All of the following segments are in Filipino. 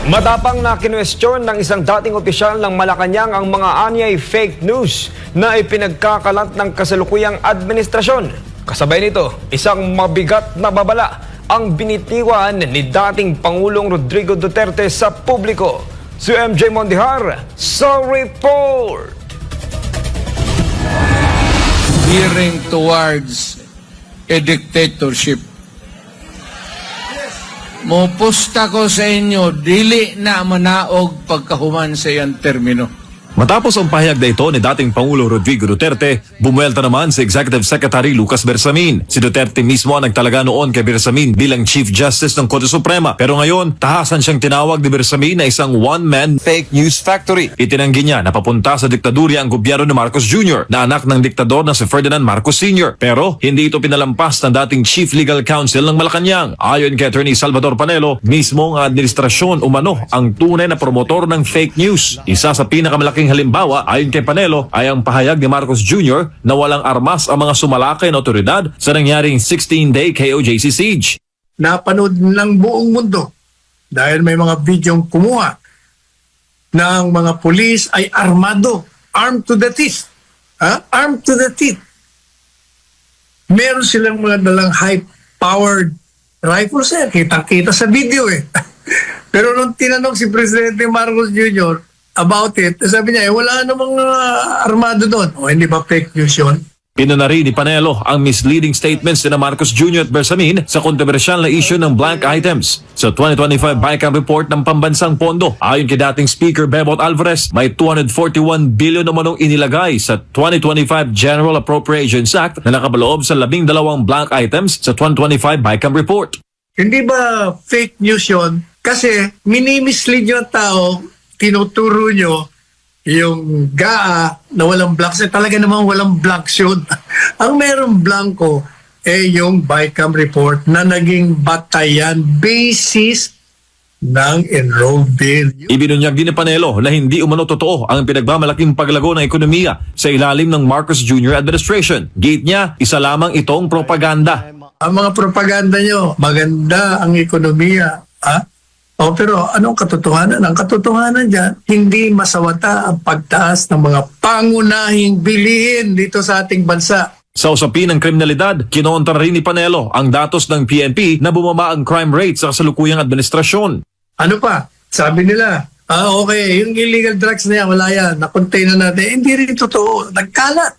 Matapang na kinwestiyon ng isang dating opisyal ng Malacanang ang mga anyay fake news na ipinagkakalat ng kasalukuyang administrasyon. Kasabay nito, isang mabigat na babala ang binitiwan ni dating Pangulong Rodrigo Duterte sa publiko. Si MJ Mondihar sa report. Veering towards a dictatorship. Mupusta ko sa inyo, dili na manaog pagkahuman sa iyang termino. Matapos ang pahayag na ito ni dating Pangulo Rodrigo Duterte, bumuelta naman si Executive Secretary Lucas Bersamin. Si Duterte mismo ang nagtalaga noon kay Bersamin bilang Chief Justice ng Korte Suprema. Pero ngayon, tahasan siyang tinawag ni Bersamin na isang one-man fake news factory. Itinanggi niya na papunta sa diktadurya ang gobyerno ni Marcos Jr. na anak ng diktador na si Ferdinand Marcos Sr. Pero hindi ito pinalampas ng dating Chief Legal Counsel ng Malacanang. Ayon kay Attorney Salvador Panelo, mismo ang administrasyon umano ang tunay na promotor ng fake news. Isa sa pinakamalaking halimbawa, ayon kay Panelo, ay ang pahayag ni Marcos Jr. na walang armas ang mga sumalakay na otoridad sa nangyaring 16-day KOJC siege. Napanood ng buong mundo dahil may mga bidyong kumuha ng mga pulis ay armado, armed to the teeth. Armed to the teeth. Meron silang mga dalang high-powered rifles kitang-kita sa video Pero nung tinanong si Presidente Marcos Jr. about it, sabi niya, wala namang armado doon. O hindi ba fake news yun? Pinuna rin ni Panelo ang misleading statements ni Marcos Jr. at Bersamin sa kontrobersyal na issue ng blank items. Sa 2025 BICAM report ng Pambansang Pondo, ayon kay dating Speaker Bebot Alvarez, may 241 billion namanong inilagay sa 2025 General Appropriations Act na nakabaloob sa 12 blank items sa 2025 BICAM report. Hindi ba fake news yun? Kasi minimislead yung tao, tinuturo nyo yung GAA na walang blanks. Talaga namang walang blanks yun. Ang merong blanco yung BICAM report na naging batayan basis ng enrolled bill. Ibinunyag din ni Panelo na hindi umano totoo ang pinagmamalaking paglago ng ekonomiya sa ilalim ng Marcos Jr. administration. Gate niya, isa lamang itong propaganda. Ang mga propaganda nyo, maganda ang ekonomiya. Pero anong katotohanan? Ang katotohanan dyan, hindi masawata ang pagtaas ng mga pangunahing bilihin dito sa ating bansa. Sa usapin ng kriminalidad, kinontra rin ni Panelo ang datos ng PNP na bumaba ang crime rate sa kasalukuyang administrasyon. Ano pa? Sabi nila, okay, yung illegal drugs na yan, wala yan, na-contain na natin. Hindi rin totoo, nagkalat.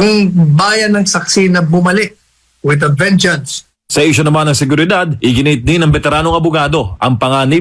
Ang bayan ng saksi na bumalik with a vengeance. Sa isyu naman ng seguridad, iginit din ng veteranong abogado ang panganib